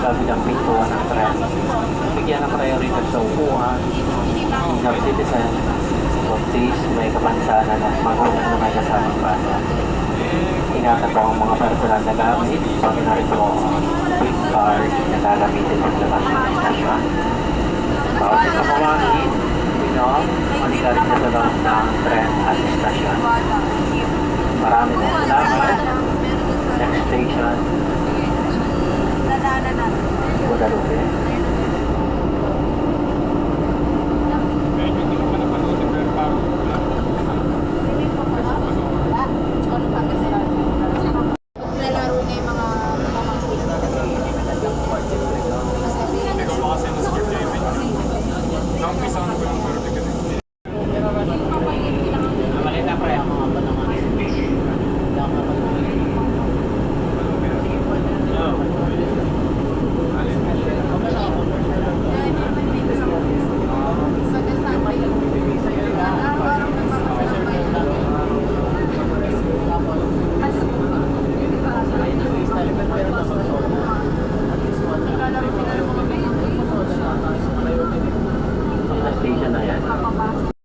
kabilang pintuan ng tren. Bigyan ng priority sa upuan, senior citizen, autis, may kapansanan at magulang na may kasamang bata. Ingatan po ang mga personal na gamit, pag narito ang quick card na gagamitin sa labas ng istasyon. Bawat isa kumangin, maligalig na sa loob ng tren at istasyon. Marami na salamat. Next station, Guadalupe.